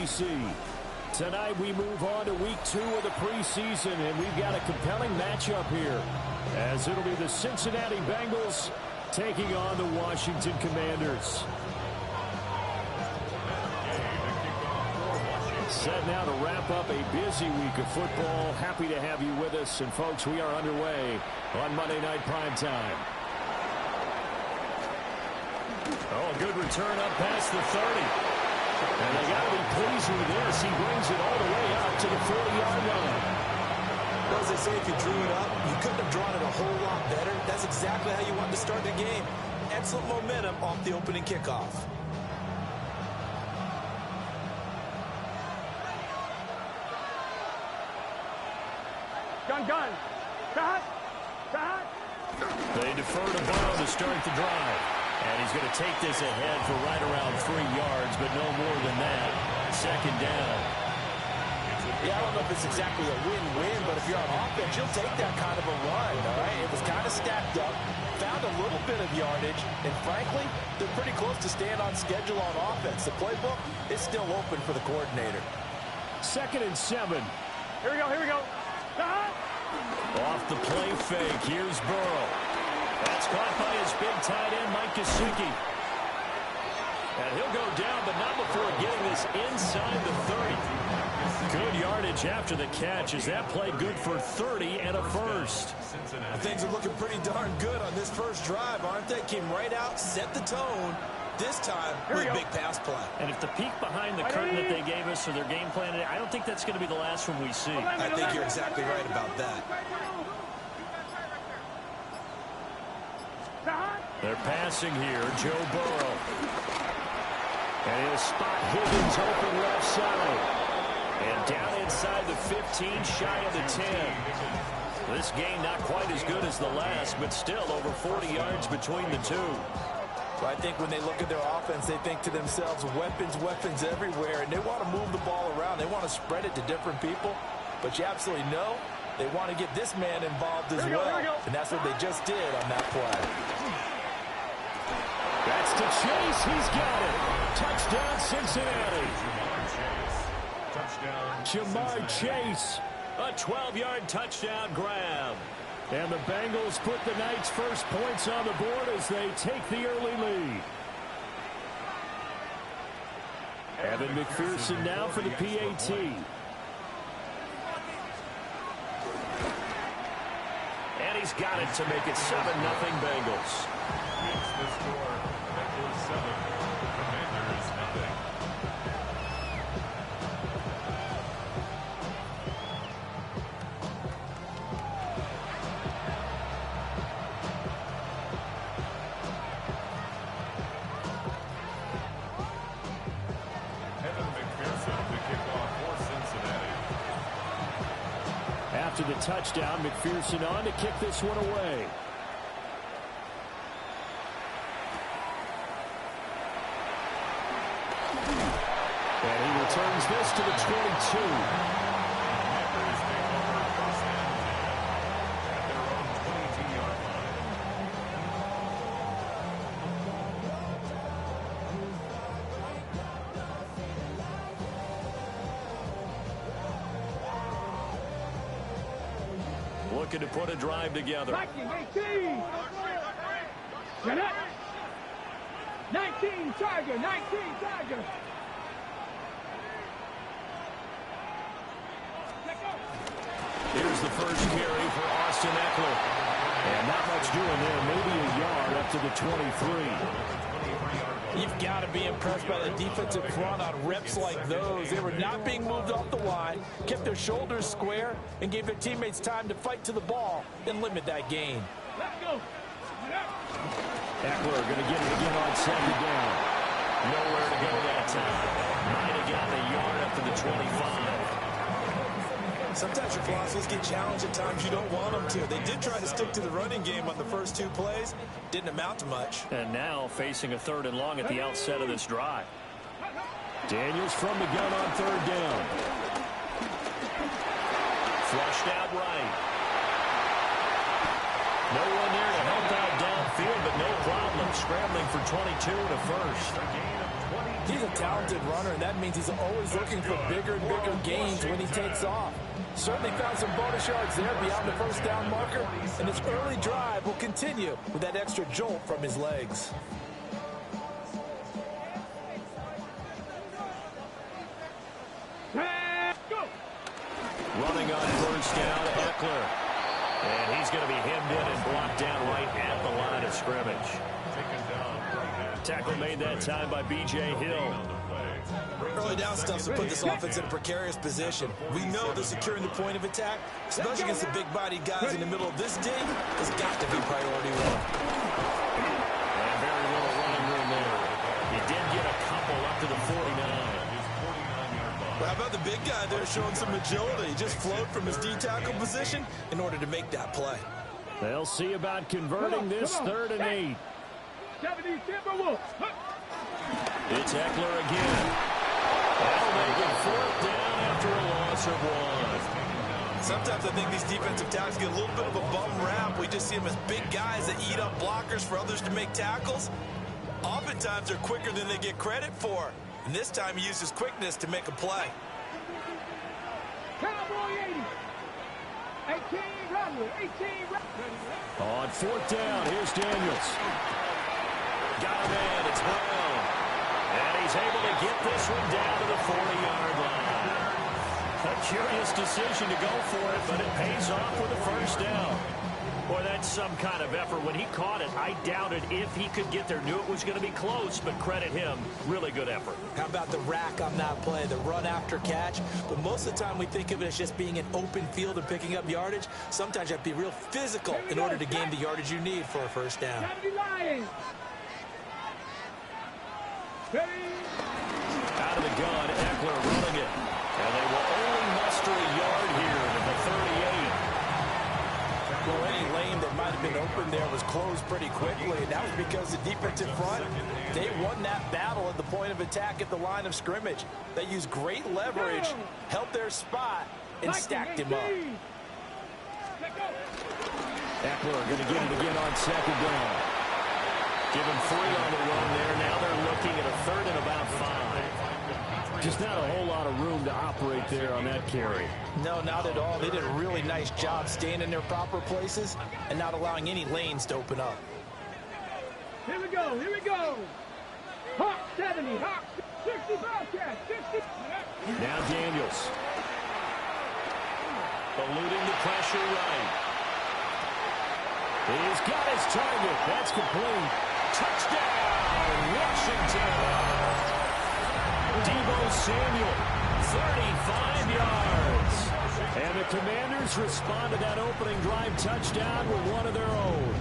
SEC. Tonight we move on to week 2 of the preseason, and we've got a compelling matchup here, as it'll be the Cincinnati Bengals taking on the Washington Commanders. Set now to wrap up a busy week of football. Happy to have you with us. And, folks, we are underway on Monday Night Primetime. Oh, a good return up past the 30. And they got to be pleased with this. He brings it all the way up to the 40-yard line. Well, as they say, if you drew it up, you couldn't have drawn it a whole lot better. That's exactly how you want to start the game. Excellent momentum off the opening kickoff. Gun. Cut. They defer to Burrow to start the drive. And he's going to take this ahead for right around 3 yards, but no more than that. Second down. Yeah, I don't know if it's exactly a win-win, but if you're on offense, you'll take that kind of a run, all right? It was kind of stacked up, found a little bit of yardage, and frankly, they're pretty close to staying on schedule on offense. The playbook is still open for the coordinator. 2nd and 7. Here we go. Off the play fake, here's Burrow. That's caught by his big tight end, Mike Gesicki. And he'll go down, but not before getting this inside the 30. Good yardage after the catch as that play good for 30 and a first. Things are looking pretty darn good on this first drive, aren't they? Came right out, set the tone. This time with a big pass play. And if the peek behind the curtain that they gave us or their game plan, I don't think that's going to be the last one we see. I think you're exactly right about that. They're passing here, Joe Burrow. And he'll spot Higgins open left side. And down inside the 15, shy of the 10. This game not quite as good as the last, but still over 40 yards between the two. Well, I think when they look at their offense, they think to themselves, weapons everywhere, and they want to move the ball around. They want to spread it to different people, but you absolutely know they want to get this man involved as well, and that's what they just did on that play. That's to Chase. He's got it. Touchdown, Cincinnati. Jamar Chase, a 12-yard touchdown grab. And the Bengals put the Knights' first points on the board as they take the early lead. Evan McPherson now for the PAT. And he's got it to make it 7-0 Bengals. It's the score. That is 7. Commanders nothing. After the touchdown, McPherson on to kick this one away. And he returns this to the 22. Looking to put a drive together. 19, Charger. Here's the first carry for Austin Eckler. And not much doing there, maybe a yard up to the 23. You've got to be impressed by the defensive front on reps like those. They were not being moved off the line, kept their shoulders square, and gave their teammates time to fight to the ball and limit that gain. Let's go. Eckler going to get it again on 2nd down. Nowhere to go that time. Might have gotten a yard up to the 25. Sometimes your philosophies get challenged at times you don't want them to. They did try to stick to the running game on the first 2 plays. Didn't amount to much. And now facing a 3rd and long at the outset of this drive. Daniels from the gun on 3rd down. Flushed out right. No one there to help out downfield, but no problem scrambling for 22 to first. He's a talented runner, and that means he's always looking for bigger and bigger gains when he takes off. Certainly found some bonus yards there beyond the first down marker, and his early drive will continue with that extra jolt from his legs. Running on first down, Eckler. And he's going to be hemmed in and blocked down right at the line of scrimmage. Tackle made that time by B.J. Hill. Early down stuff to put this offense in a precarious position. We know that securing the point of attack, especially against the big-bodied guys in the middle of this D, has got to be priority one. And very little running room there. He did get a couple up to the 49. Well, how about the big guy there showing some agility? He just flowed from his D-tackle position in order to make that play. They'll see about converting this 3rd and 8. It's Eckler again. That'll make it 4th down after a loss of 1. Sometimes I think these defensive tackles get a little bit of a bum rap. We just see them as big guys that eat up blockers for others to make tackles. Oftentimes they're quicker than they get credit for. And this time he used his quickness to make a play. Cowboy 80. 18 Rodwell. 18 On 4th down, here's Daniels. Got a man, it's Brown. And he's able to get this one down to the 40-yard line. A curious decision to go for it, but it pays off with a first down. Boy, that's some kind of effort. When he caught it, I doubted if he could get there. Knew it was going to be close, but credit him. Really good effort. How about the rack on that play, the run after catch? But most of the time we think of it as just being an open field and picking up yardage. Sometimes you have to be real physical in order to gain the yardage you need for a first down. Out of the gun, Eckler running it. And they will only muster a yard here at the 38. Well, any lane that might have been open there was closed pretty quickly, and that was because the defensive front, they won that battle at the point of attack at the line of scrimmage. They used great leverage, held their spot, and stacked him up. Eckler going to get it again on 2nd down. Give him 3 on the run there. Now they're looking at a 3rd and about 5. Just not a whole lot of room to operate there on that carry. No, not at all. They did a really nice job staying in their proper places and not allowing any lanes to open up. Here we go, here we go. Hawk 70, Hawk 60 Broadcast, 60. Now Daniels. Eluding the pressure right. He's got his target. That's complete. Touchdown, Washington. Deebo Samuel, 35 yards. And the Commanders respond to that opening drive touchdown with one of their own.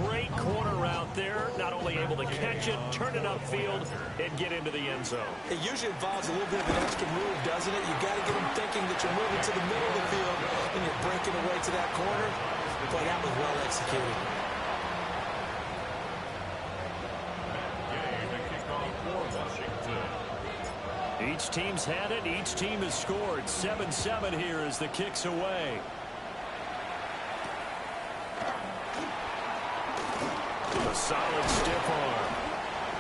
Great corner route there. Not only able to catch it, turn it upfield, and get into the end zone. It usually involves a little bit of an extra move, doesn't it? You got to get them thinking that you're moving to the middle of the field and you're breaking away to that corner. Boy, that was well executed. Each team's had it. Each team has scored. 7-7 here as the kick's away. A solid stiff arm.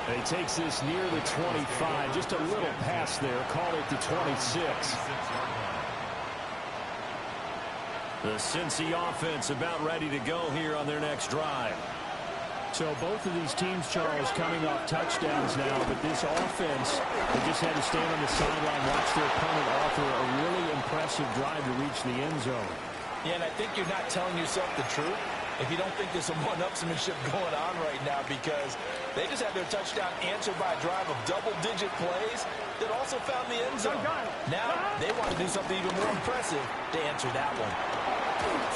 And he takes this near the 25. Just a little pass there. Call it the 26. The Cincy offense about ready to go here on their next drive. So both of these teams, Charles, coming off touchdowns now, but this offense, they just had to stand on the sideline, watch their opponent offer a really impressive drive to reach the end zone. Yeah, and I think you're not telling yourself the truth if you don't think there's some one-upsmanship going on right now, because they just had their touchdown answered by a drive of double-digit plays that also found the end zone. Now they want to do something even more impressive to answer that one.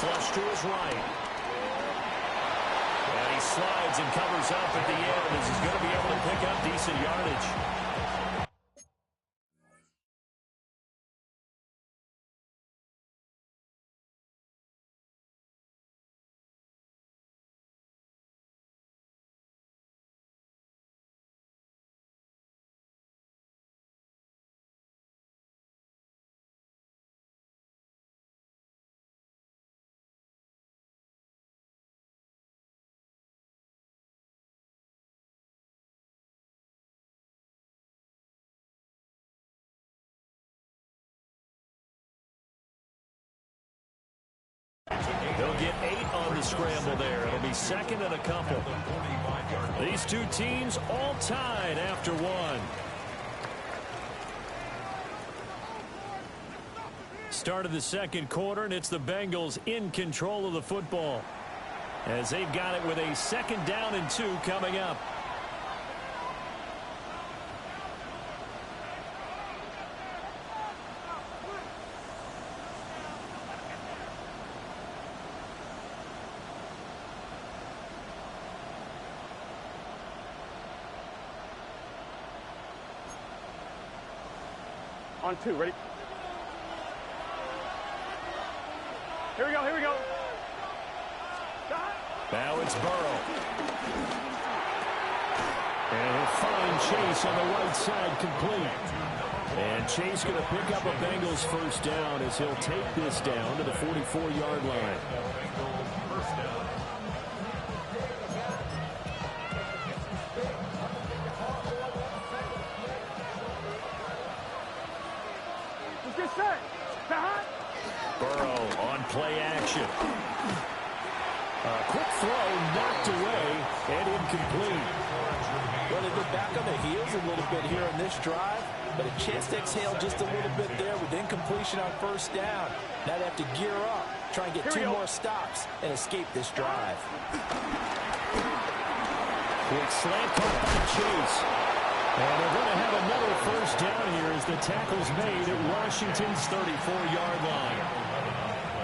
Flush to his right. And he slides and covers up at the end as he's going to be able to pick up decent yardage. 8 on the scramble there. It'll be second and a couple. These two teams all tied after one. Start of the second quarter, and it's the Bengals in control of the football as they've got it with a 2nd down and 2 coming up. On 2, ready? Here we go, here we go. Now it's Burrow. And he'll find Chase on the right side complete. And Chase going to pick up a Bengals 1st down as he'll take this down to the 44-yard line. Burrow on play action. Quick throw knocked away and incomplete. Well, they've been back on the heels a little bit here in this drive, but a chance to exhale just a little bit there with incompletion on 1st down. Now they have to gear up, try and get 2 more stops and escape this drive. Quick slant caught by Chase. And they're going to have another 1st down here as the tackle's made at Washington's 34-yard line.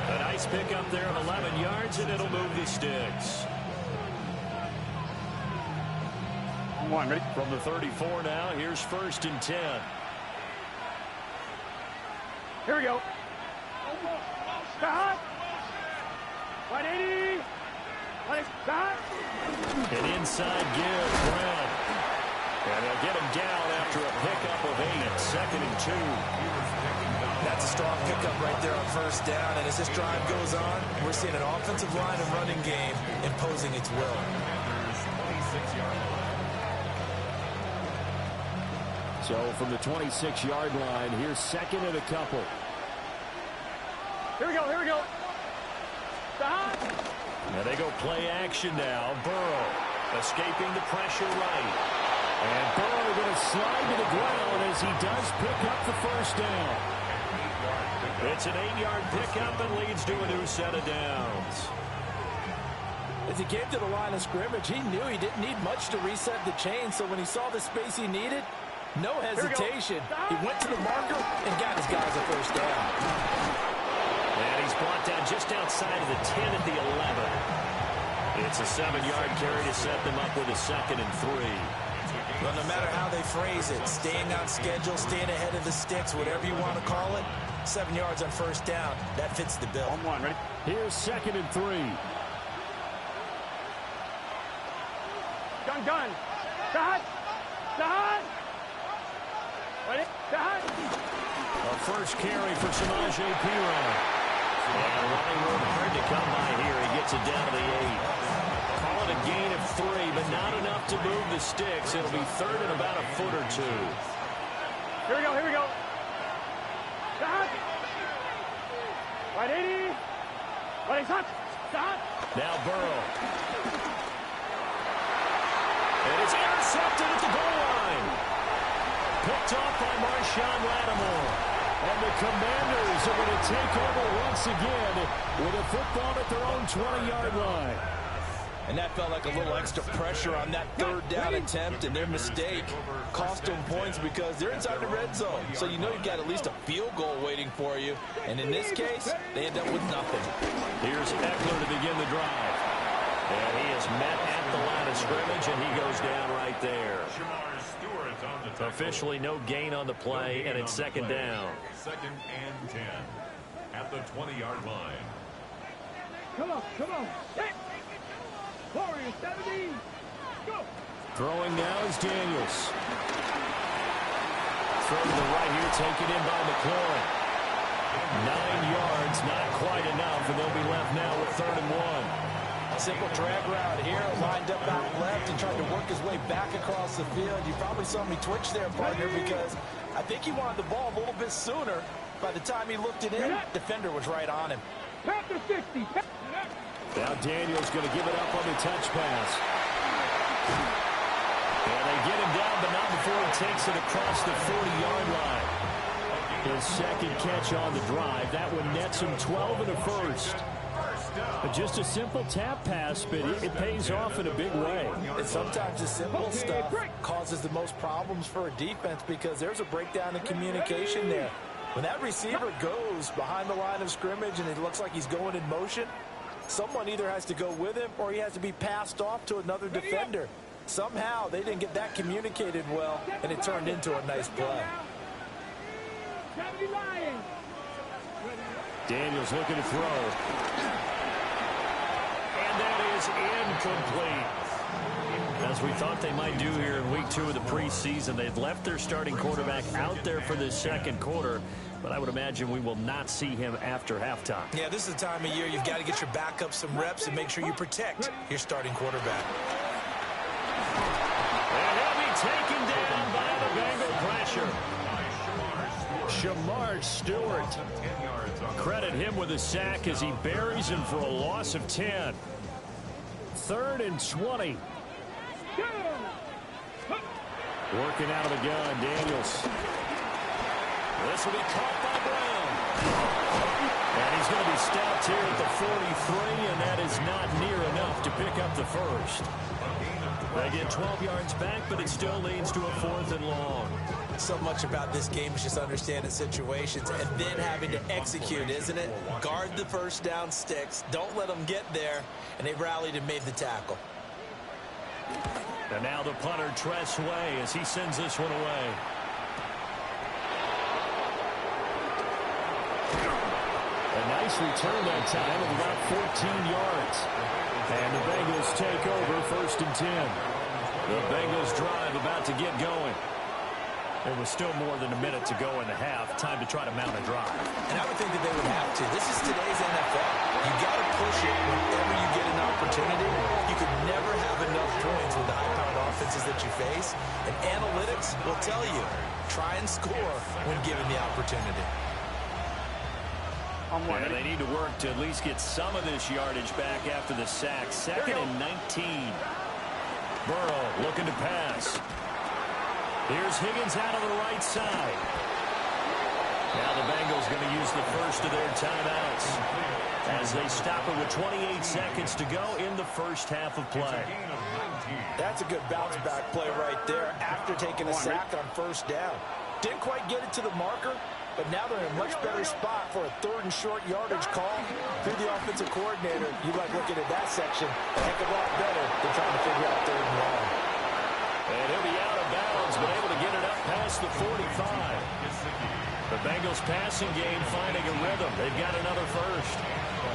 A nice pickup there of 11 yards, and it'll move the sticks. On 1, ready? From the 34 now, here's 1st and 10. Here we go. 180. An inside give, Brown. And they'll get him down after a pickup of 8, 2nd and 2. That's a strong pickup right there on 1st down, and as this drive goes on, we're seeing an offensive line and running game imposing its will. So from the 26-yard line, here's 2nd and a couple. Here we go, here we go. Now they go play action now. Burrow escaping the pressure right. And Burrow going to slide to the ground as he does pick up the 1st down. It's an 8-yard pickup and leads to a new set of downs. As he came to the line of scrimmage, he knew he didn't need much to reset the chain, so when he saw the space he needed, no hesitation. He went to the marker and got his guys a 1st down. And he's brought down just outside of the 10 at the 11. It's a 7-yard carry to set them up with a 2nd and 3. Well, no matter how they phrase it, staying on schedule, staying ahead of the sticks, whatever you want to call it, 7 yards on 1st down, that fits the bill. On 1, ready? Here's 2nd and 3. Gun. Ready? A 1st carry for Samaje Perine. And running room hard to come by here. He gets it down to the 8. Call it a gain of 3, but not enough to move the sticks. It'll be 3rd and about a foot or 2. Here we go. 180. Now Burrow. And it's intercepted at the goal line. Picked off by Marshawn Lattimore. And the Commanders are going to take over once again with a football at their own 20-yard line. And that felt like a little extra pressure on that 3rd down attempt, and their mistake cost them points because they're inside the red zone. So you know you've got at least a field goal waiting for you. And in this case, they end up with nothing. Here's Eckler to begin the drive. And he is met at the line of scrimmage, and he goes down right there. Officially no gain on the play, and it's 2nd down. 2nd and 10 at the 20-yard line. Come on. Hey. Warriors, 70. Go. Throwing now is Daniels. Throw to the right here, taken in by McLaurin. 9 yards, not quite enough, and they'll be left now with 3rd and 1. A simple drag route here, lined up out left and tried to work his way back across the field. You probably saw me twitch there, partner, because I think he wanted the ball a little bit sooner. By the time he looked it in, defender was right on him. Tap to 60. Now Daniels going to give it up on the touch pass. And they get him down, but not before he takes it across the 40-yard line. His second catch on the drive. That one nets him 12 and a first. Just a simple tap pass, but it pays off in a big way. And sometimes the simple stuff causes the most problems for a defense because there's a breakdown in communication there. When that receiver goes behind the line of scrimmage and it looks like he's going in motion, someone either has to go with him or he has to be passed off to another defender. Somehow they didn't get that communicated well, and it turned into a nice play. Daniels looking to throw. And that is incomplete. As we thought they might do here in week 2 of the preseason, they'd left their starting quarterback out there for this second quarter, but I would imagine we will not see him after halftime. Yeah, this is the time of year you've got to get your backup some reps and make sure you protect your starting quarterback. And he'll be taken down by the Bengal pressure. Shamar Stewart. Credit him with a sack as he buries him for a loss of 10. 3rd and 20. Working out of the gun, Daniels. This will be caught by Brown. And he's going to be stopped here at the 43, and that is not near enough to pick up the first. They get 12 yards back, but it still leads to a 4th and long. So much about this game is just understanding situations and then having to execute, isn't it? Guard the first down sticks. Don't let them get there. And they rallied and made the tackle. And now the punter, Tress Way, as he sends this one away. A nice return that time of about 14 yards. And the Bengals take over 1st and 10. The Bengals drive about to get going. There was still more than a minute to go in the half. Time to try to mount a drive. And I would think that they would have to. This is today's NFL. You got to push it whenever you get an opportunity. You could never have enough points with the high-powered offenses that you face. And analytics will tell you, try and score when given the opportunity. And they need to work to at least get some of this yardage back after the sack. 2nd and 19. Burrow looking to pass. Here's Higgins out of the right side. Now the Bengals going to use the first of their timeouts as they stop it with 28 seconds to go in the first half of play. That's a good bounce-back play right there after taking a sack on 1st down. Didn't quite get it to the marker, but now they're in a much better spot for a 3rd and short yardage call. Through the offensive coordinator, you like looking at that section a heck of a lot better than trying to figure out 3rd and long. And he'll be out of bounds, but able to get it up past the 45. The Bengals passing game finding a rhythm. They've got another first.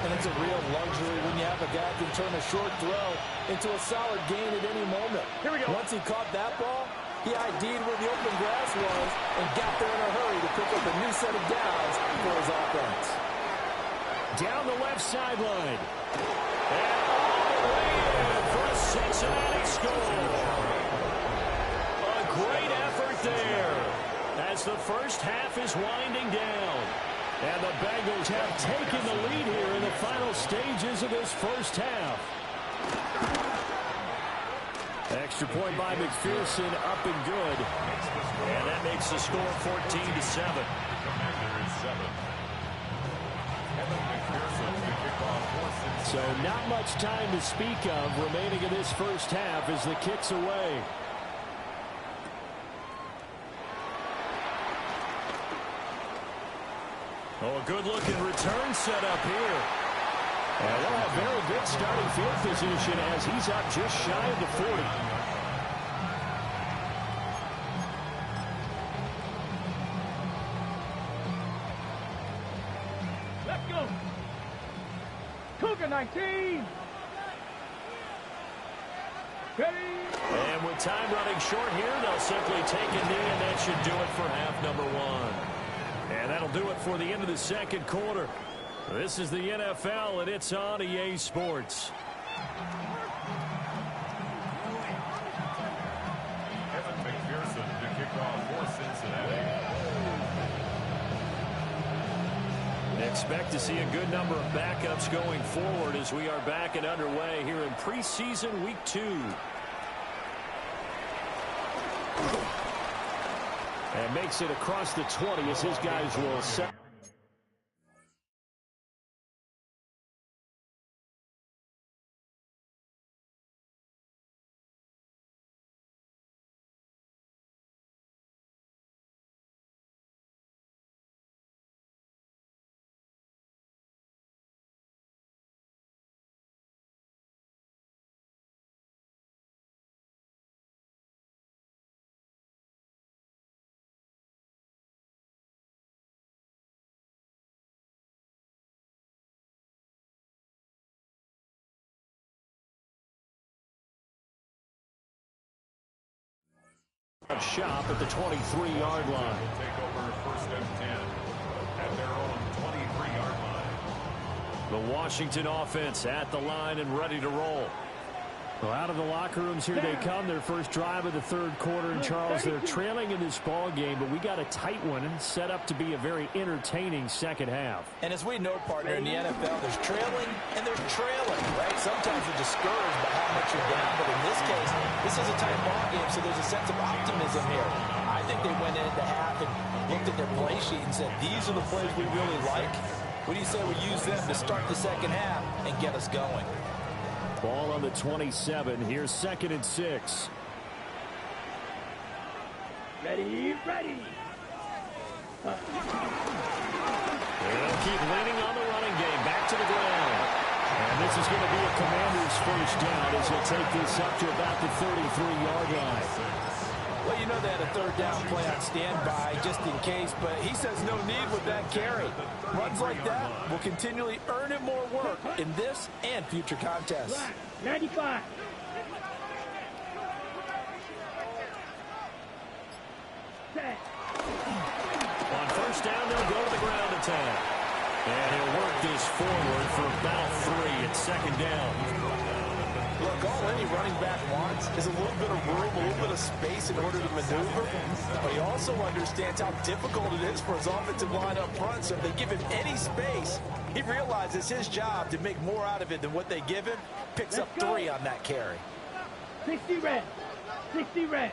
And it's a real luxury when you have a guy who can turn a short throw into a solid gain at any moment. Here we go. Once he caught that ball, he ID'd where the open grass was and got there in a hurry to pick up a new set of downs for his offense. Down the left sideline. And all the way in for a Cincinnati score. Great effort there as the first half is winding down. And the Bengals have taken the lead here in the final stages of this first half. Extra point by McPherson, up and good. And that makes the score 14-7. So not much time to speak of remaining in this first half as the kick's away. Oh, a good-looking return set up here. And they'll have very good starting field position as he's up just shy of the 40. Let's go. Cougar 19. Ready. And with time running short here, they'll simply take a knee, and that should do it for half number 1. And that'll do it for the end of the second quarter. This is the NFL, and it's on EA Sports. Evan McPherson to kick off for Cincinnati. Expect to see a good number of backups going forward as we are back and underway here in preseason week 2. And makes it across the 20 as his guys will set. Shop at the 23-yard line. Will take over first and 10 at their own 23-yard line. The Washington offense at the line and ready to roll. Well, out of the locker rooms here they come. Their first drive of the third quarter. And Charles, they're trailing in this ball game, but we got a tight one and set up to be a very entertaining second half. And as we know, partner, in the NFL, there's trailing and there's trailing, right? Sometimes you're discouraged by how much you're down, but in this case, this is a tight ball game, so there's a sense of optimism here. I think they went into half and looked at their play sheet and said, these are the plays we really like. What do you say we use them to start the second half and get us going? Ball on the 27. Here's 2nd and 6. Ready, ready. They'll keep leaning on the running game. Back to the ground. And this is going to be a Commander's first down as he'll take this up to about the 33-yard line. Well, you know they had a third down play on standby just in case, but he says no need with that carry. Runs like that will continually earn him more work in this and future contests. 95. Set. On first down, they'll go to the ground attack. And he'll work this forward for about 3 at second down. Look, all any running back wants is a little bit of room, a little bit of space in order to maneuver. But he also understands how difficult it is for his offensive line up front. So if they give him any space, he realizes his job to make more out of it than what they give him. Picks up 3 on that carry. 60 red. 60 red.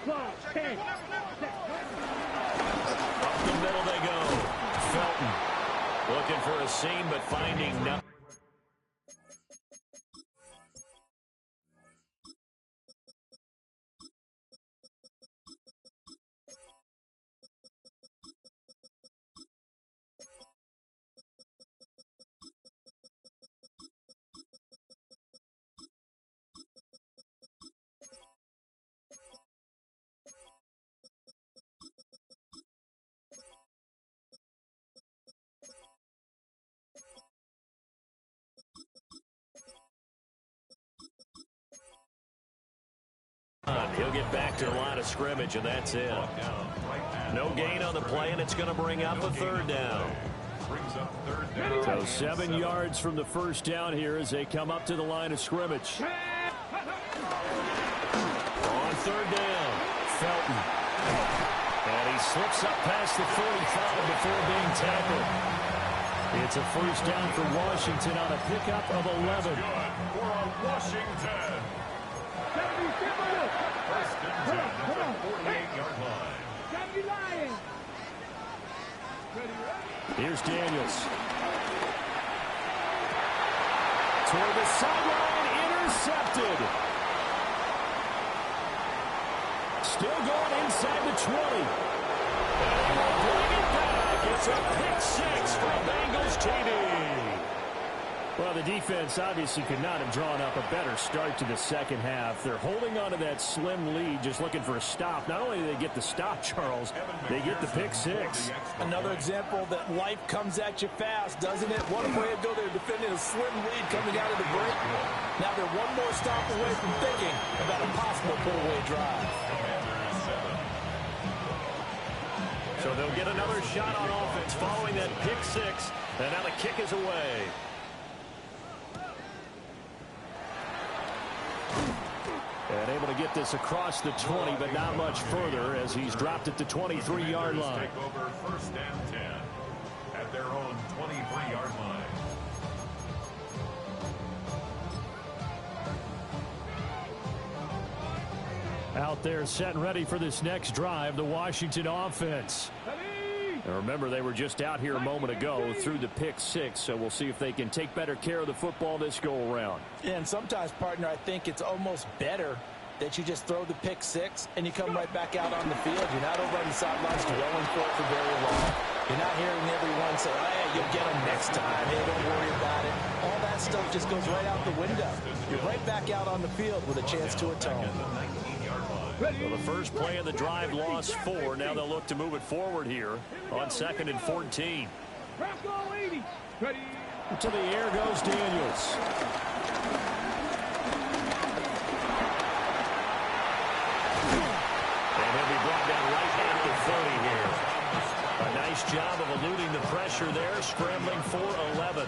Clock, 10. Up the middle they go. Felton looking for a seam, but finding nothing. He'll get back to the line of scrimmage, and that's it. No gain on the play, and it's going to bring up a third down. So 7 yards from the first down here as they come up to the line of scrimmage. On third down, Felton. And he slips up past the 45 before being tackled. It's a first down for Washington on a pickup of 11. For Washington. First and 10 at the 48-yard line. Here's Daniels. Toward the sideline, intercepted. Still going inside the 20. And he will bring it back. It's a pick 6 for Bengals TD. Well, the defense obviously could not have drawn up a better start to the second half. They're holding on to that slim lead, just looking for a stop. Not only do they get the stop, Charles, they get the pick 6. Another example that life comes at you fast, doesn't it? One way ago, they were defending a slim lead coming out of the break. Now they're one more stop away from thinking about a possible put-away drive. So they'll get another shot on offense following that pick 6, and now the kick is away. And able to get this across the 20, but not much further as he's dropped it to 23-yard line. Take over first and 10 at their own 23-yard line. Out there set and ready for this next drive, the Washington offense. And remember, they were just out here a moment ago through the pick 6, so we'll see if they can take better care of the football this go-around. Yeah, and sometimes, partner, I think it's almost better that you just throw the pick 6 and you come right back out on the field. You're not over on the sidelines dwelling for it for very long. You're not hearing everyone say, oh, hey, you'll get them next time. Hey, don't worry about it. All that stuff just goes right out the window. You're right back out on the field with a chance to atone. Well, the first play of the drive lost 4. Now they'll look to move it forward here on 2nd and 14. To the air goes Daniels. And he'll be brought down right at the 30 here. A nice job of eluding the pressure there, scrambling for 11.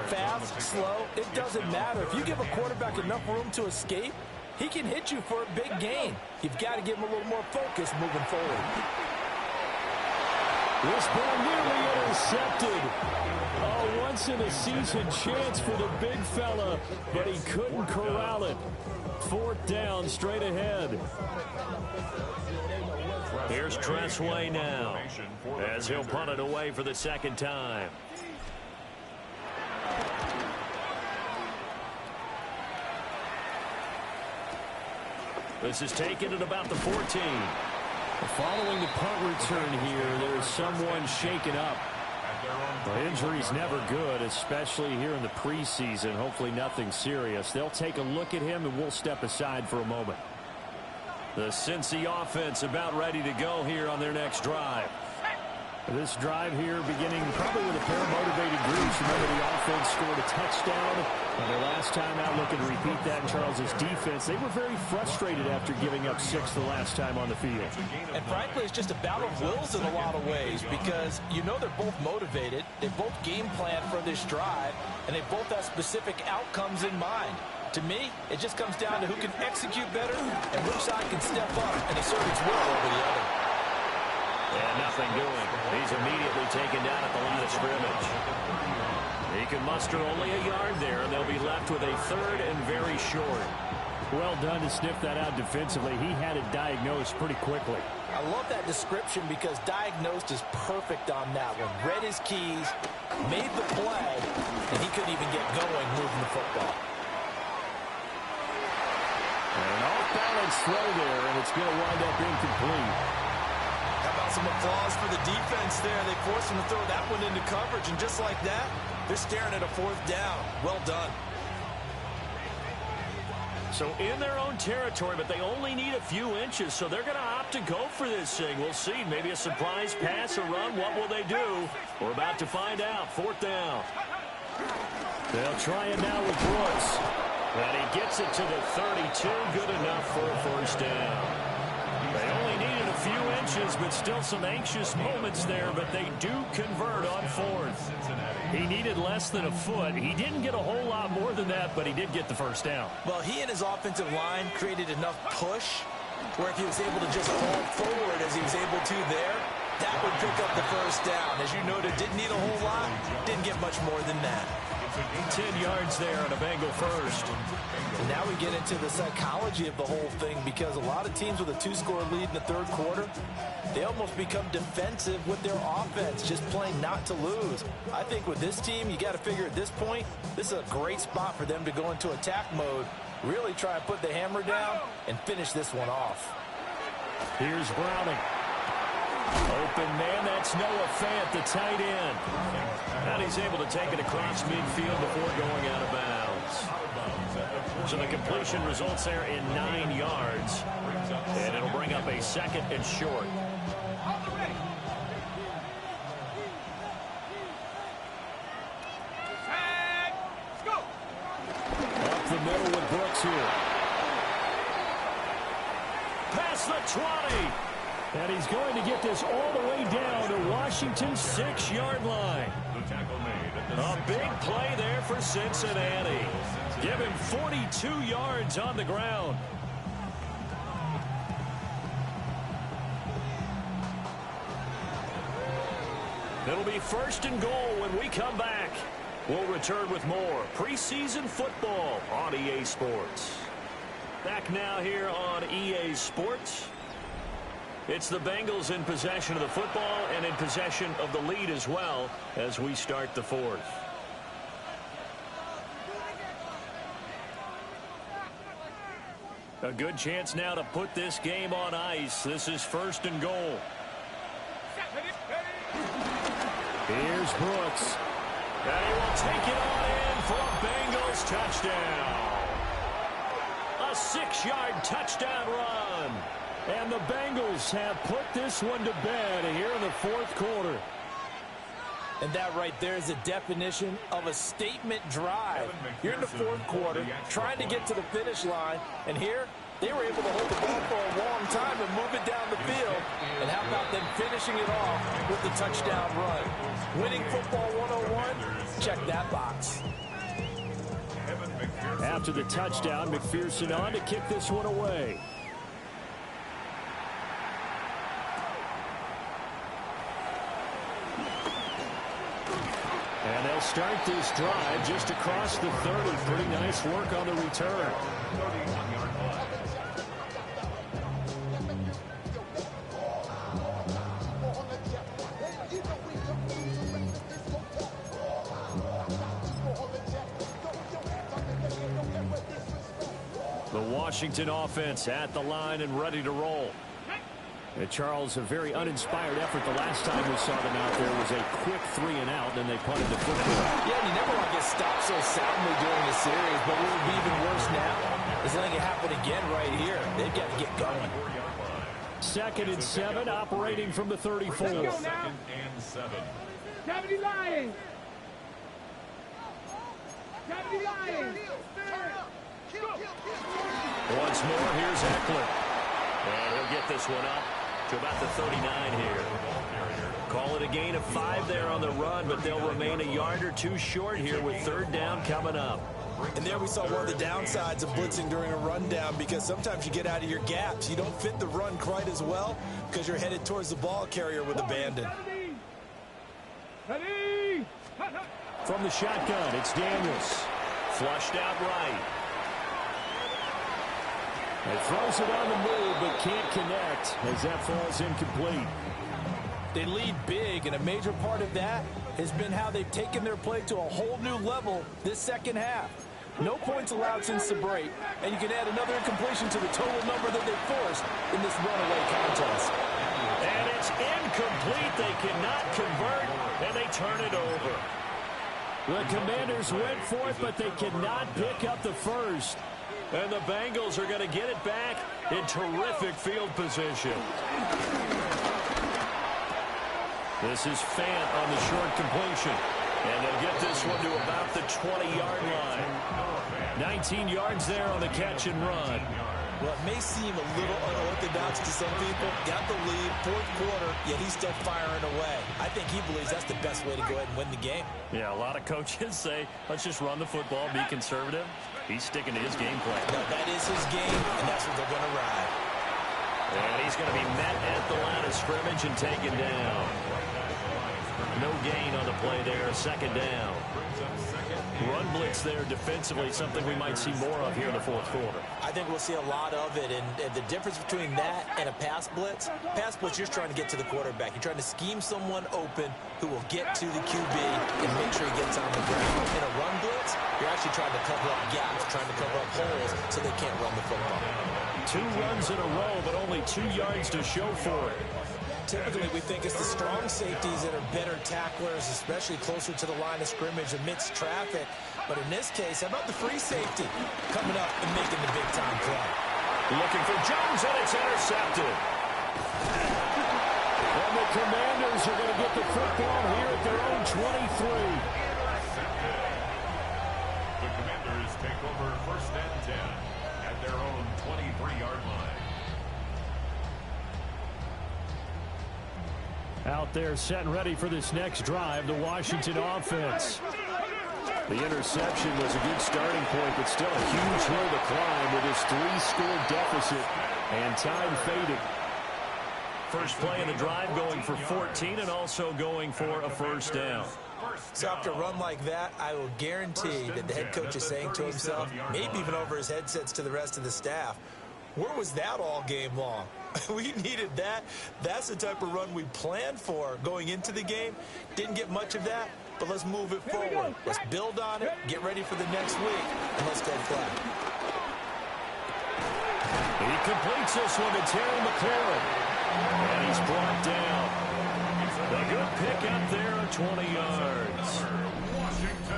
Fast, slow, it doesn't matter. If you give a quarterback enough room to escape, he can hit you for a big gain. You've got to give him a little more focus moving forward. This ball nearly intercepted. A once-in-a-season chance for the big fella, but he couldn't corral it. 4th down, straight ahead. Here's Tressway now, as he'll punt it away for the 2nd time. This is taken at about the 14. Following the punt return here, there's someone shaken up. Well, injury's never good, especially here in the preseason. Hopefully nothing serious. They'll take a look at him, and we'll step aside for a moment. The Cincy offense about ready to go here on their next drive. This drive here beginning probably with a pair of motivated groups. Remember, the offense scored a touchdown. Their last time out, looking to repeat that in Charles's defense. They were very frustrated after giving up 6 the last time on the field. And frankly, it's just a battle of wills in a lot of ways because you know they're both motivated. They both game plan for this drive, and they both have specific outcomes in mind. To me, it just comes down to who can execute better and which side can step up and assert its will over the other. And nothing doing. He's immediately taken down at the line of scrimmage. He can muster only a yard there, and they'll be left with a 3rd and very short. Well done to sniff that out defensively. He had it diagnosed pretty quickly. I love that description because diagnosed is perfect on that one. Read his keys, made the play, and he couldn't even get going moving the football. And an off-balance throw there, and it's going to wind up incomplete. How about some applause for the defense there? They forced him to throw that one into coverage, and just like that, they're staring at a 4th down. Well done. So in their own territory, but they only need a few inches, so they're going to opt to go for this thing. We'll see. Maybe a surprise pass or run. What will they do? We're about to find out. 4th down. They'll try it now with Brooks. And he gets it to the 32. Good enough for a 1st down. They only needed a few inches, but still some anxious moments there, but they do convert on 4th. He needed less than a foot. He didn't get a whole lot more than that, but he did get the 1st down. Well, he and his offensive line created enough push where if he was able to just fall forward as he was able to there, that would pick up the 1st down. As you noted, didn't need a whole lot, didn't get much more than that. 10 yards there and a Bengal 1st. And now we get into the psychology of the whole thing because a lot of teams with a 2-score lead in the 3rd quarter, they almost become defensive with their offense, just playing not to lose. I think with this team, you got to figure at this point, this is a great spot for them to go into attack mode, really try and put the hammer down and finish this one off. Here's Browning. Open man, that's Noah Fant, the tight end. And he's able to take it across midfield before going out of bounds. So the completion results there in 9 yards. And it'll bring up a 2nd and short. Up the middle with Brooks here. Past the 20. And he's going to get this all the way down to Washington's 6-yard line. A big play there for Cincinnati. Give him 42 yards on the ground. It'll be 1st and goal when we come back. We'll return with more preseason football on EA Sports. Back now here on EA Sports. It's the Bengals in possession of the football and in possession of the lead as well as we start the 4th. A good chance now to put this game on ice. This is 1st and goal. Here's Brooks. And he will take it on in for a Bengals touchdown. A 6-yard touchdown run. And the Bengals have put this one to bed here in the 4th quarter. And that right there is a definition of a statement drive. You're in the 4th quarter, trying to get to the finish line, and here they were able to hold the ball for a long time and move it down the field. And how about them finishing it off with the touchdown run? Winning football 101, check that box. After the touchdown, McPherson on to kick this one away. And they'll start this drive just across the 30. Pretty nice work on the return. The Washington offense at the line and ready to roll. And Charles, a very uninspired effort the last time we saw them out there was a quick 3-and-out, and they punted the football. Yeah, and you never want to get stopped so soundly during the series, but what would be even worse now is letting it happen again right here. They've got to get going. 2nd and 7, operating from the 34. 2nd and 7. Cavity Lions! Cavity Lions! Once more, here's Eckler. And he'll get this one up to about the 39 here. Call it a gain of 5 there on the run, but they'll remain a yard or 2 short here with 3rd down coming up. And there we saw one of the downsides of blitzing during a rundown, because sometimes you get out of your gaps. You don't fit the run quite as well because you're headed towards the ball carrier with abandon. From the shotgun, it's Daniels. Flushed out right. He throws it on the move, but can't connect as that falls incomplete. They lead big, and a major part of that has been how they've taken their play to a whole new level this 2nd half. No points allowed since the break, and you can add another incompletion to the total number that they forced in this runaway contest. And it's incomplete. They cannot convert, and they turn it over. The Commanders went for it, but they cannot pick up the first. And the Bengals are going to get it back in terrific field position. This is Fant on the short completion. And they'll get this one to about the 20-yard line. 19 yards there on the catch and run. Well, it may seem a little unorthodox to some people. Got the lead, 4th quarter, yet he's still firing away. I think he believes that's the best way to go ahead and win the game. Yeah, a lot of coaches say, let's just run the football, be conservative. He's sticking to his game plan. No, that is his game, and that's what they're going to ride. And he's going to be met at the line of scrimmage and taken down. No gain on the play there, 2nd down. Run blitz there defensively, something we might see more of here in the 4th quarter. I think we'll see a lot of it, and the difference between that and a pass blitz, you're just trying to get to the quarterback. You're trying to scheme someone open who will get to the QB and make sure he gets on the ground. In a run blitz, you're actually trying to cover up gaps, trying to cover up holes so they can't run the football. 2 runs in a row, but only 2 yards to show for it. Typically, we think it's the strong safeties that are better tacklers, especially closer to the line of scrimmage amidst traffic. But in this case, how about the free safety coming up and making the big-time play? Looking for Jones, and it's intercepted. And the Commanders are going to get the football here at their own 23. The Commanders take over 1st and 10 at their own 23-yard line. out there setting ready for this next drive, the Washington offense. The interception was a good starting point, but still a huge hill to climb with this 3-score deficit and time fading. First play of the drive going for 14 and also going for a first down. So after a run like that, I will guarantee that the head coach is saying to himself, maybe even over his headsets to the rest of the staff, where was that all game long? We needed that. That's the type of run we planned for going into the game. Didn't get much of that, but let's move it forward. Let's build on it, get ready for the next week, and let's go flat. He completes this one to Terry McLaurin. And he's brought down. A good pick up there on 20 yards.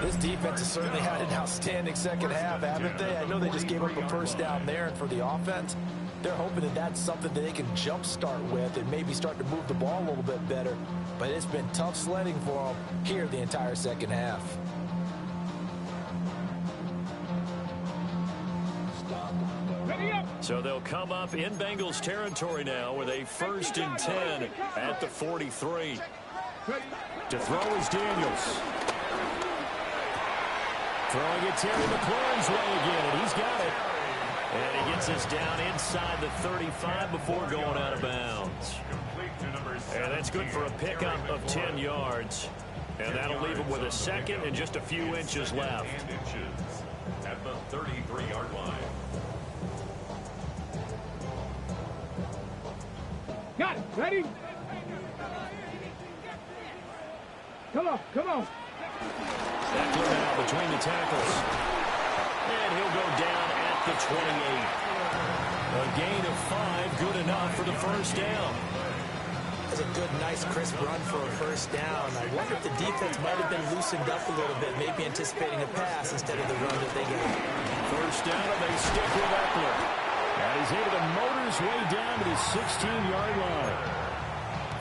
This defense has certainly had an outstanding second half, haven't they? I know they just gave up a first down there, and for the offense, they're hoping that that's something that they can jumpstart with and maybe start to move the ball a little bit better. But it's been tough sledding for them here the entire second half. So they'll come up in Bengals territory now with a 1st and 10 at the 43. To throw is Daniels. Throwing it Terry McLaurin's way again, and he's got it. And he gets us down inside the 35 before going out of bounds. And that's good for a pickup of 10 yards. And that'll leave him with a second and just a few inches left. At the 33-yard line. Got it. Ready? Come on, come on. Eckler now between the tackles. And he'll go down at the 28. A gain of 5, good enough for the first down. That's a good, nice, crisp run for a first down. I wonder if the defense might have been loosened up a little bit, maybe anticipating a pass instead of the run that they got. First down, and they stick with Eckler. And he's able to motor his way down to the 16-yard line.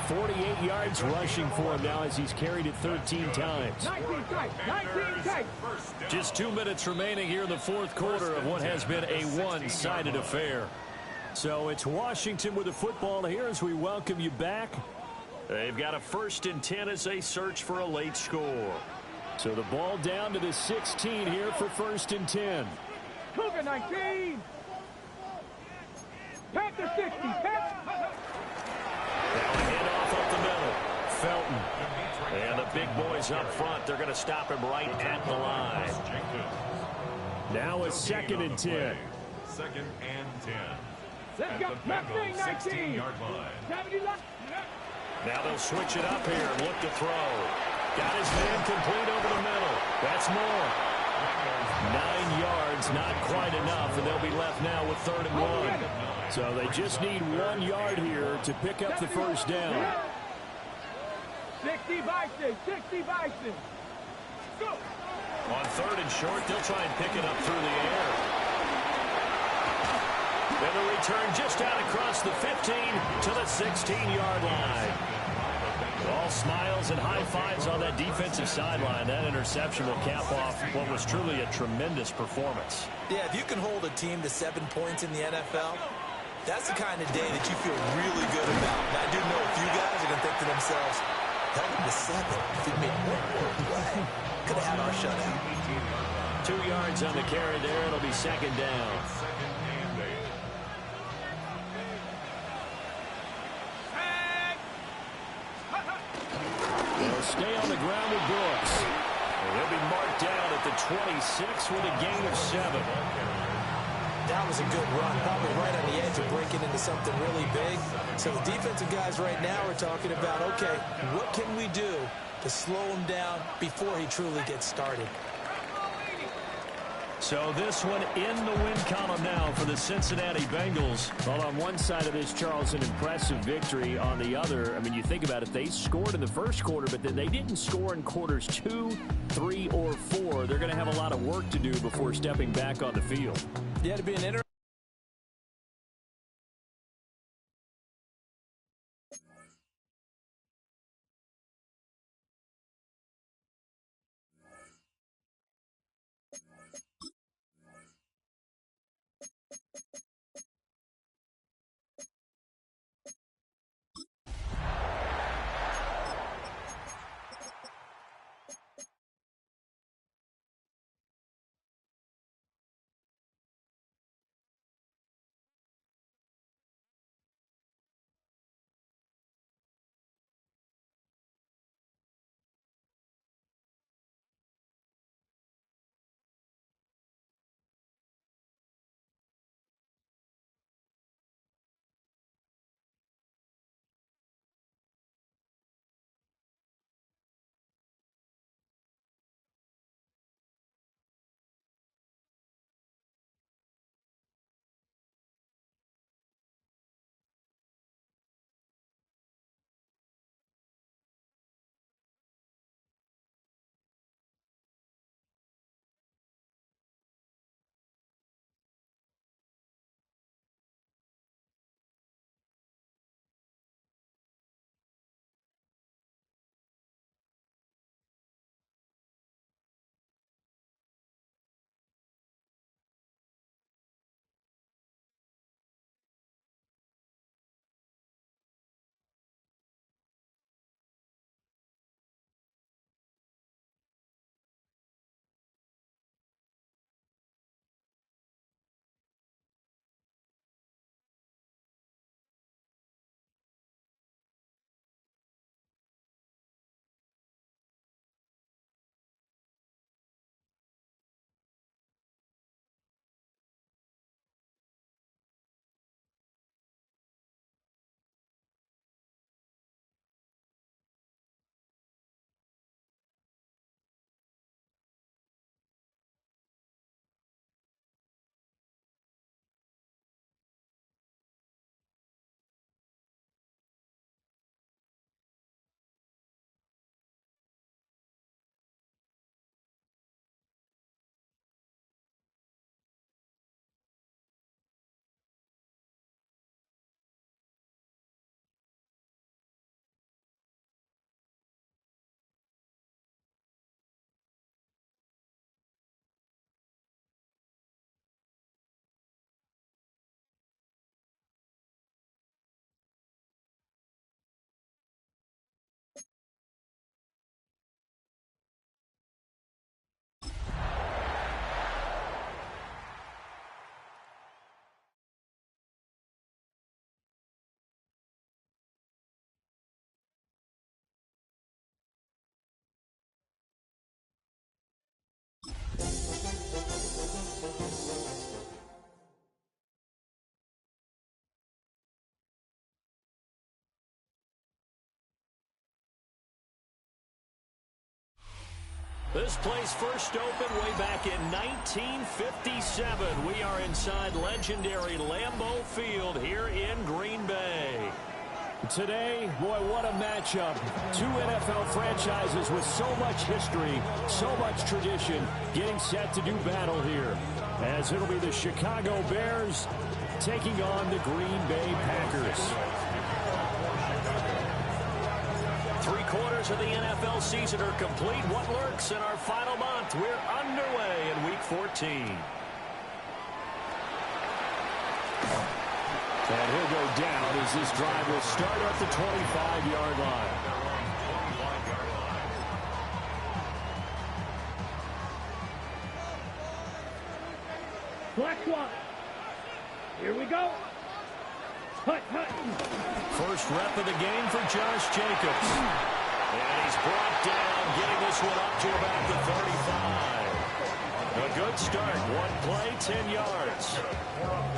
48 yards rushing for him now as he's carried it 13 times. 19 tight, 19 tight. Just 2 minutes remaining here in the fourth quarter of what has been a one-sided affair. So it's Washington with the football here as we welcome you back. They've got a 1st and 10 as they search for a late score. So the ball down to the 16 here for 1st and 10. Cougar 19. Panther 60. Now a handoff up the middle. Felton. And the big boys up front, they're going to stop him right at the line. Now a 2nd and 10. 2nd and 10. Let's go. Left wing 19. 16-yard line. Now they'll switch it up here and look to throw. Got his man complete over the middle. That's more. 9 yards, not quite enough, and they'll be left now with 3rd and 1. So they just need 1 yard here to pick up the first down. 60 Bison, 60 Bison. Go. On 3rd and short, they'll try and pick it up through the air. Then the return just out across the 15 to the 16-yard line. All smiles and high fives on that defensive sideline. That interception will cap off what was truly a tremendous performance. Yeah, if you can hold a team to 7 points in the NFL, that's the kind of day that you feel really good about. And I do know a few guys are going to think to themselves, held them to 7. If we made one more play, could have had our shutout. 2 yards on the carry there. It'll be 2nd down. They'll stay on the ground with Brooks. And they'll be marked down at the 26 with a gain of 7. That was a good run, probably right on the edge of breaking into something really big. So the defensive guys right now are talking about, okay, what can we do to slow him down before he truly gets started? So this one in the win column now for the Cincinnati Bengals. Well, on one side of this, Charles, an impressive victory. On the other, I mean, you think about it, they scored in the first quarter, but then they didn't score in quarters 2, 3, or 4. They're going to have a lot of work to do before stepping back on the field. Yeah, to be an interesting. This place first opened way back in 1957. We are inside legendary Lambeau Field here in Green Bay. Today, boy, what a matchup. Two NFL franchises with so much history, so much tradition, getting set to do battle here. As it'll be the Chicago Bears taking on the Green Bay Packers. 3/4 of the NFL season are complete. What lurks in our final month? We're underway in Week 14. And he'll go down as this drive will start at the 25-yard line. Black one. Here we go. Hut, hut. First rep of the game for Josh Jacobs. And he's brought down, getting this one up to about the 35. A good start. One play, 10 yards.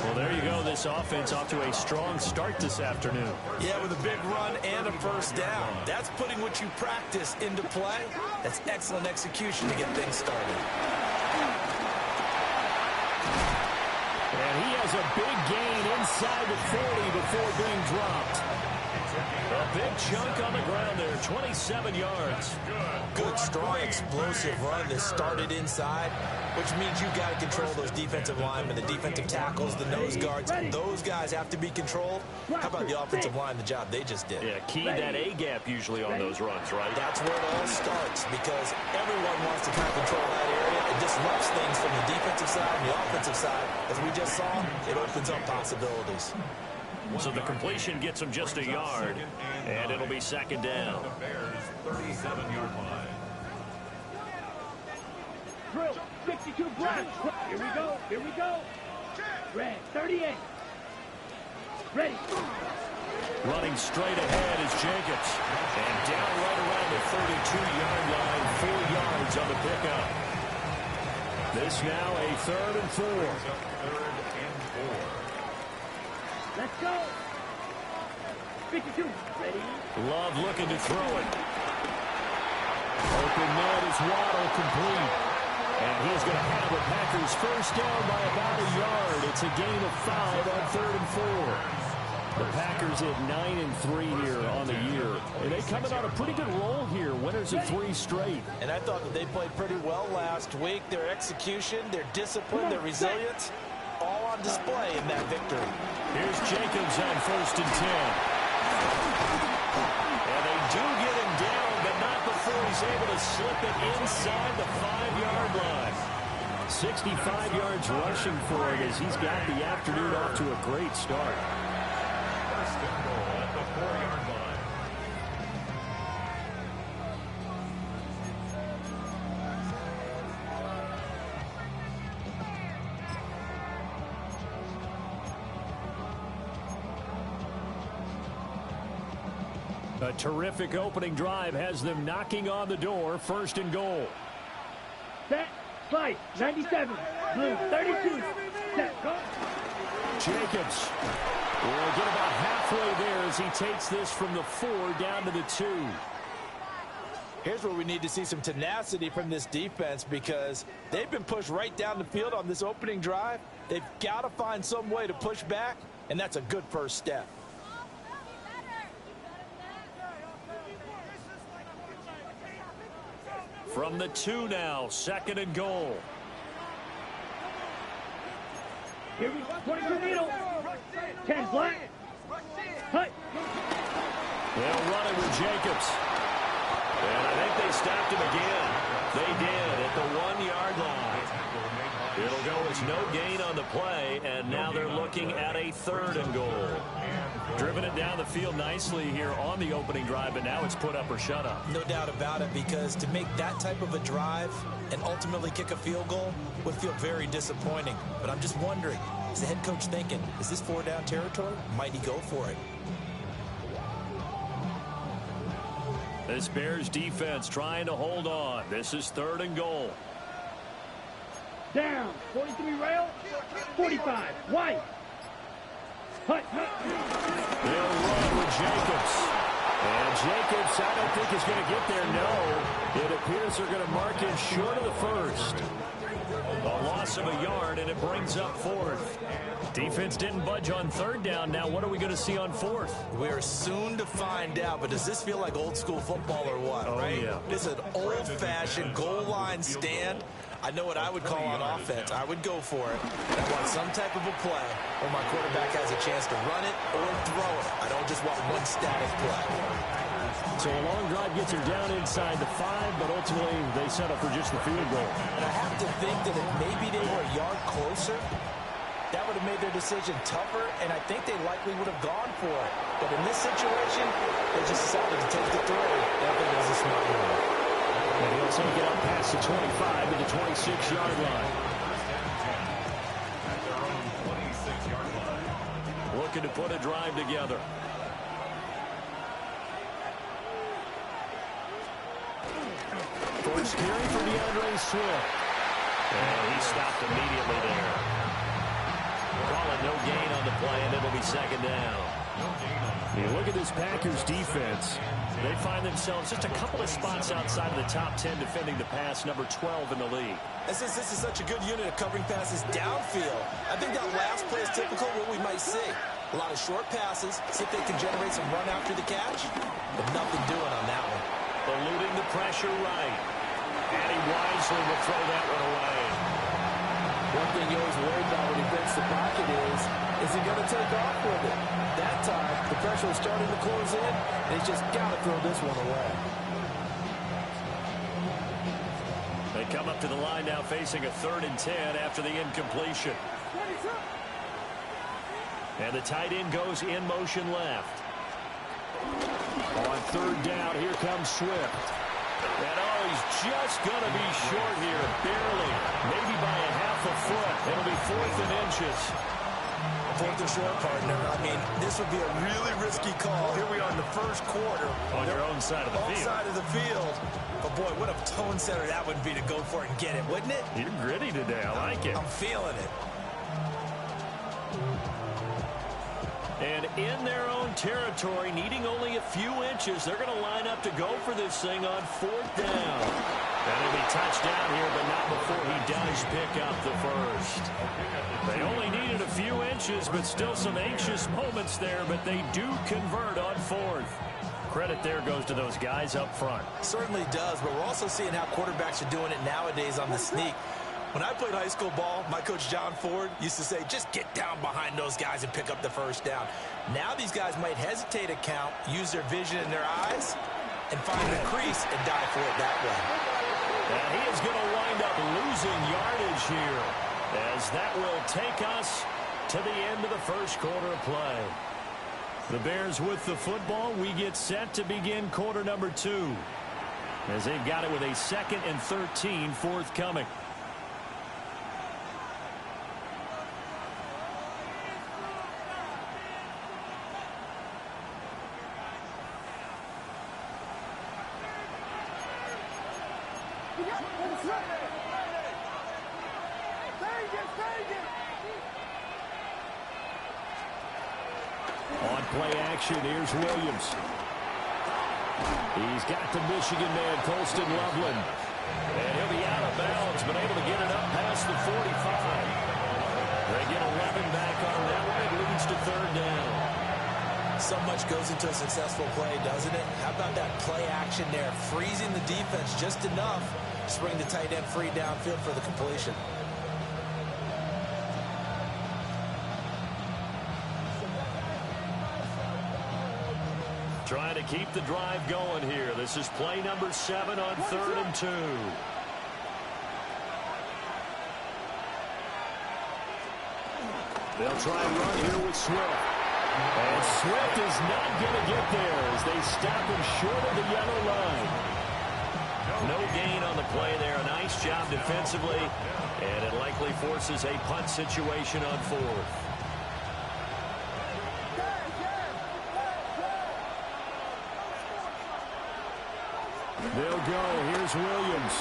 Well, there you go. This offense off to a strong start this afternoon. Yeah, with a big run and a first down. That's putting what you practice into play. That's excellent execution to get things started. And he has a big gain inside the 40 before being dropped. A big chunk on the ground there, 27 yards. Good, strong, explosive run that started inside, which means you've got to control those defensive linemen, the defensive tackles, the nose guards. Those guys have to be controlled. How about the offensive line, the job they just did? Yeah, key that A-gap usually on those runs, right? That's where it all starts, because everyone wants to kind of control that area. It disrupts things from the defensive side and the offensive side. As we just saw, it opens up possibilities. So the completion gets him just a yard, and it'll be second down. The Bears' 37-yard line. Drill, 62 black. Here we go, here we go. Red, 38. Ready. Running straight ahead is Jacobs. And down right around the 32-yard line, 4 yards on the pickup. This now a 3rd and 4. Third and 4. Let's go. 52. Ready. Love looking to throw it. Open net is Waddle complete. And he's going to have the Packers first down by about a yard. It's a gain of 5 on 3rd and 4. The Packers at 9-3 here on the year. And they coming on a pretty good roll here. Winners of 3 straight. And I thought that they played pretty well last week. Their execution, their discipline, their resilience, all on display in that victory. Here's Jacobs on 1st and 10. And they do get him down, but not before he's able to slip it inside the 5-yard line. 65 yards rushing for him as he's got the afternoon off to a great start. First and goal at the 4-yard line. A terrific opening drive has them knocking on the door. 1st and goal. Set. Slide. 97. Blue. 32. Set. Go. Jacobs will get about halfway there as he takes this from the 4 down to the 2. Here's where we need to see some tenacity from this defense, because they've been pushed right down the field on this opening drive. They've got to find some way to push back, and that's a good first step. From the 2 now, 2nd and goal. Here we go. 22 needle. 10 black. Hut. They'll run it with Jacobs. And I think they stopped him again. They did at the 1-yard line. It'll go as no gain on the play, and now they're looking at a 3rd and goal. Driven it down the field nicely here on the opening drive, but now it's put up or shut up. No doubt about it, because to make that type of a drive and ultimately kick a field goal would feel very disappointing. But I'm just wondering, is the head coach thinking, is this 4-down territory? Might he go for it? This Bears defense trying to hold on. This is 3rd and goal. Down. 43 rail. 45. White. Hut, hut. They'll run with Jacobs. And Jacobs I don't think he's going to get there. No, it appears they're going to mark him short of the first. A loss of a yard, and it brings up fourth. Defense didn't budge on third down. Now what are we going to see on fourth? We're soon to find out, but does this feel like old school football or what, right? Yeah. This is an old-fashioned goal line stand. I know what I would call on offense. I would go for it. I want some type of a play where my quarterback has a chance to run it or throw it. I don't just want one static play. So a long drive gets her down inside the 5, but ultimately they settle for just the field goal. And I have to think that if maybe they were a yard closer, that would have made their decision tougher, and I think they likely would have gone for it. But in this situation, they just decided to take the throw. I think it was a smart move. And he'll take it up past the 25 to the 26-yard line. At their own 26-yard line. Looking to put a drive together. First carry for DeAndre Swift. And he stopped immediately there. Calling no gain on the play, and it'll be second down. You look at this Packers defense. They find themselves just a couple of spots outside of the top 10 defending the pass, number 12 in the league. And since this is such a good unit of covering passes downfield, I think that last play is typical of what we might see. A lot of short passes, see if they can generate some run after the catch, but nothing doing on that one. Eluding the pressure right. And he wisely will throw that one away. One thing you always worry about when he breaks the pocket is he going to take off with it? That time, the pressure was starting to close in, and he's just got to throw this one away. They come up to the line now facing a 3rd and 10 after the incompletion. And the tight end goes in motion left. On 3rd down, here comes Swift. And oh, he's just going to be short here, barely. Maybe by a half a foot. It'll be 4th and inches. 4th and short, partner. I mean, this would be a really risky call. Here we are in the first quarter. On your own side of the field. Side of the field. But boy, what a tone setter that would be to go for it and get it, wouldn't it? You're gritty today. I like it. I'm feeling it. And in their own territory, needing only a few inches, they're going to line up to go for this thing on 4th down. And he'll be touchdown here, but not before he does pick up the first. They only needed a few inches, but still some anxious moments there, but they do convert on 4th. Credit there goes to those guys up front. Certainly does, but we're also seeing how quarterbacks are doing it nowadays on the sneak. When I played high school ball, my coach John Ford used to say, just get down behind those guys and pick up the first down. Now these guys might hesitate to count, use their vision in their eyes, and find the crease and dive for it that way. And he is going to wind up losing yardage here, as that will take us to the end of the first quarter of play. The Bears with the football. We get set to begin quarter number 2, as they've got it with a 2nd and 13 forthcoming. On play action, here's Williams. He's got the Michigan man, Colston Loveland. And he'll be out of bounds, but able to get it up past the 45. They get 11 back on that one. It leads to 3rd down. So much goes into a successful play, doesn't it? How about that play action there? Freezing the defense just enough to bring the tight end free downfield for the completion. Trying to keep the drive going here. This is play number 7 on 3rd and 2. They'll try and run here with Swift. And Swift is not going to get there as they stop him short of the yellow line. No gain on the play there. A nice job defensively. And it likely forces a punt situation on 4th. They'll go. Here's Williams.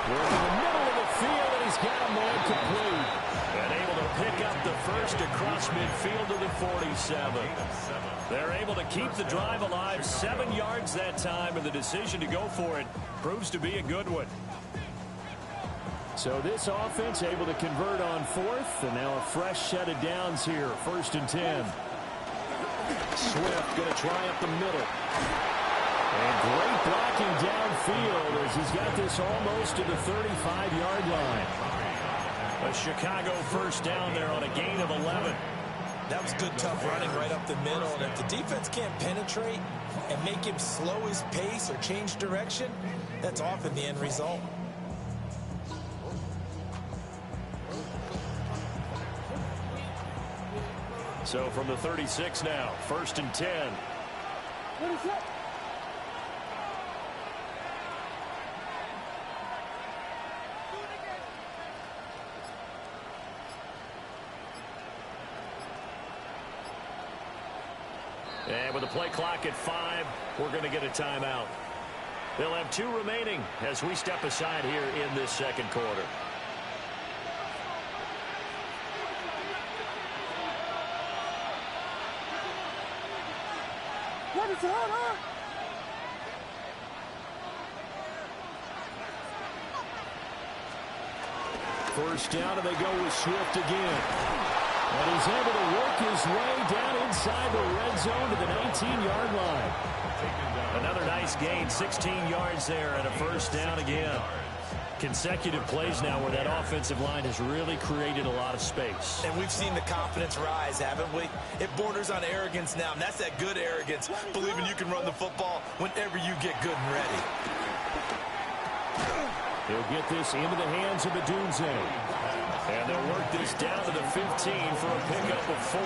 We're in the middle of the field, and he's got a man complete. And able to pick up the first across midfield to the 47. They're able to keep the drive alive, 7 yards that time, and the decision to go for it proves to be a good one. So this offense able to convert on 4th, and now a fresh set of downs here, 1st and 10. Swift going to try up the middle. And great blocking downfield as he's got this almost to the 35-yard line. A Chicago first down there on a gain of 11. That was good, tough running right up the middle. And if the defense can't penetrate and make him slow his pace or change direction, that's often the end result. So from the 36 now, 1st and 10. What is that? And with the play clock at 5, we're going to get a timeout. They'll have 2 remaining as we step aside here in this second quarter. What is that? First down, and they go with Swift again. And he's able to work his way down inside the red zone to the 19-yard line. Another nice gain, 16 yards there, and a first down again. Consecutive plays now where that offensive line has really created a lot of space. And we've seen the confidence rise, haven't we? It borders on arrogance now, and that's that good arrogance, believing you can run the football whenever you get good and ready. He'll get this into the hands of Adunze. And they'll work this down to the 15 for a pickup of 4.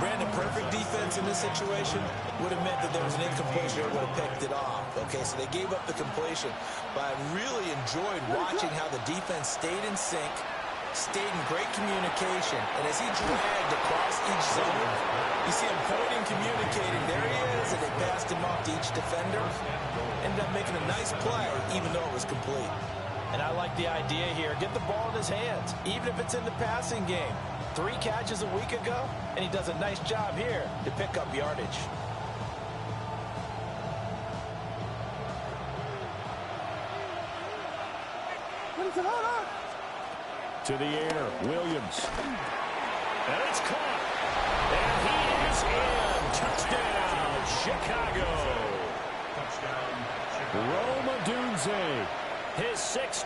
Brandon, perfect defense in this situation would have meant that there was an incompletion or would have picked it off. Okay, so they gave up the completion. But I really enjoyed watching how the defense stayed in sync, stayed in great communication. And as he dragged across each zone, you see him pointing, communicating. There he is, and they passed him off to each defender. Ended up making a nice play, even though it was complete. And I like the idea here. Get the ball in his hands, even if it's in the passing game. 3 catches a week ago, and he does a nice job here to pick up yardage. To the air, Williams. And it's caught. And he is in. Touchdown, Chicago. Touchdown, Chicago. Rome Odunze. His 6th